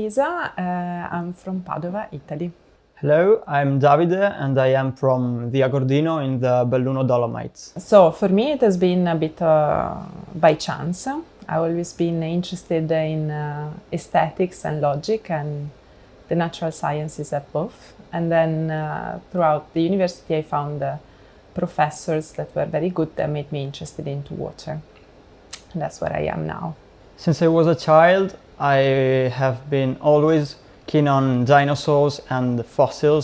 Elisa. I'm from Padua, Italy. Hello, I'm Davide and I am from the Agordino in the Belluno Dolomites. So for me it has been a bit by chance. I've always been interested in aesthetics and logic, and the natural sciences have both. And then throughout the university I found professors that were very good that made me interested into water. And that's where I am now. Since I was a child, I have been always keen on dinosaurs and fossil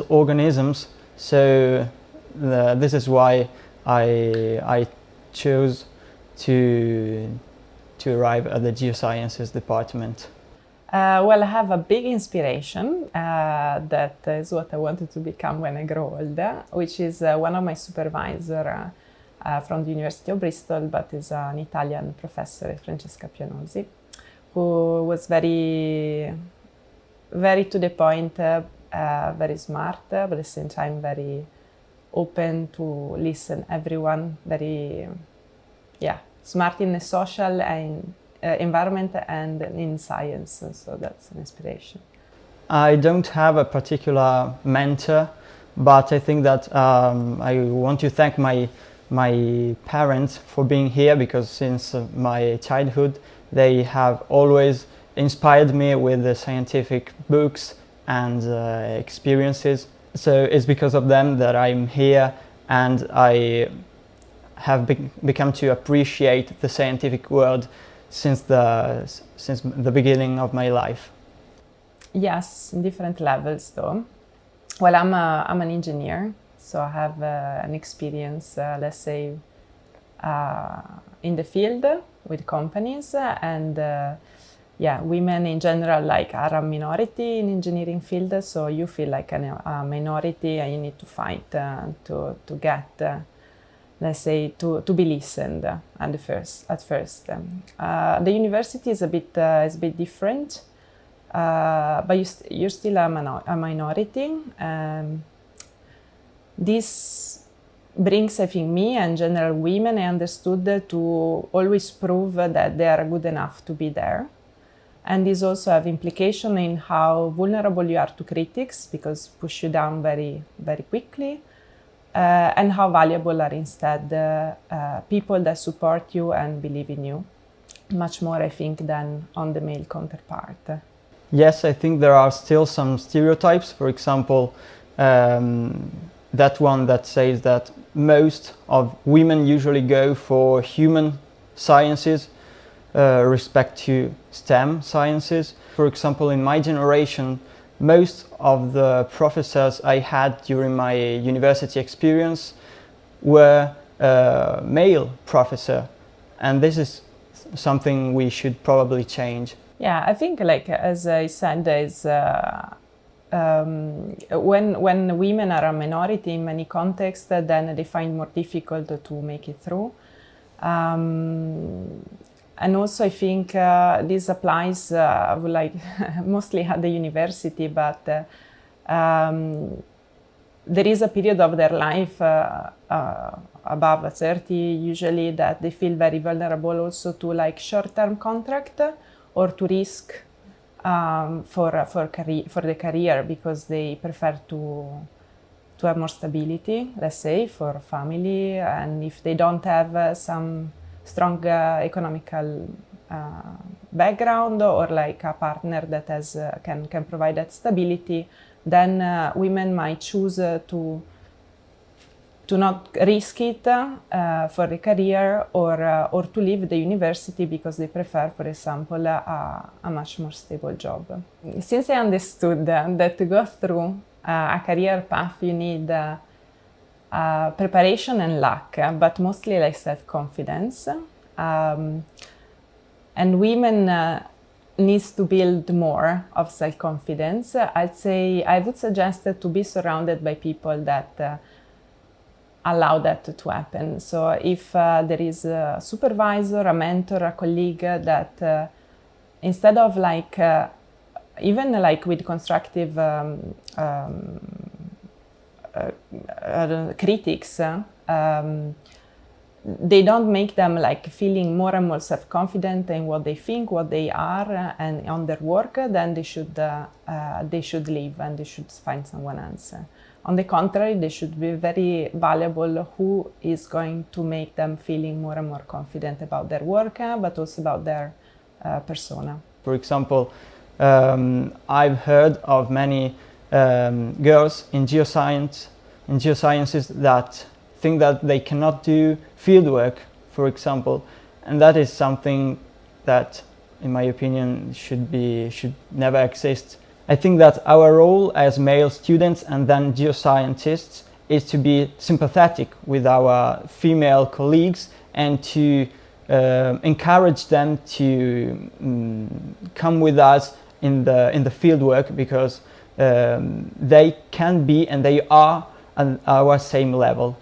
organisms, so this is why I chose to arrive at the Geosciences department. Well, I have a big inspiration that is what I wanted to become when I grow older, which is one of my supervisors from the University of Bristol, but is an Italian professor, Francesca Pianosi, who was very to the point, very smart, but at the same time very open to listen everyone, very smart in the social and environment and in science, so that's an inspiration. I don't have a particular mentor, but I think that I want to thank my parents for being here, because since my childhood they have always inspired me with the scientific books and experiences. So it's because of them that I'm here, and I have become to appreciate the scientific world since the beginning of my life. Yes, in different levels though. Well, I'm an engineer, so I have an experience, let's say, in the field with companies, and women in general are a minority in engineering field, so you feel like a minority and you need to fight to get, let's say, to be listened at first. The university is a bit different, but you're still a minority. This brings, I think, me and general women, I understood, to always prove that they are good enough to be there. And this also have implication in how vulnerable you are to critics, because push you down very, very quickly, and how valuable are instead people that support you and believe in you, much more, I think, than on the male counterpart. Yes, I think there are still some stereotypes. For example, that one that says that most of women usually go for human sciences, respect to STEM sciences. For example, in my generation, most of the professors I had during my university experience were male professor, and this is something we should probably change. Yeah, I think, like as I said, is when women are a minority in many contexts, then they find more difficult to make it through. And also I think this applies mostly at the university, but there is a period of their life above 30 usually that they feel very vulnerable also to short-term contract or to risk for the career, because they prefer to have more stability, let's say, for family, and if they don't have some strong economical background or a partner that can provide that stability, then women might choose to not risk it for the career, or to leave the university because they prefer, for example, a much more stable job. Since I understood that to go through a career path you need preparation and luck, but mostly self-confidence, and women needs to build more of self-confidence. I would suggest to be surrounded by people that allow that to happen. So if there is a supervisor, a mentor, a colleague that instead of even with constructive critics, they don't make them like feeling more and more self-confident in what they think, what they are, and on their work, then they should leave and they should find someone else. On the contrary, they should be very valuable who is going to make them feeling more and more confident about their work, but also about their persona. For example, I've heard of many girls in geosciences that think that they cannot do fieldwork, for example, and that is something that, in my opinion, should never exist. I think that our role as male students and then geoscientists is to be sympathetic with our female colleagues and to encourage them to come with us in the fieldwork, because they can be and they are on our same level.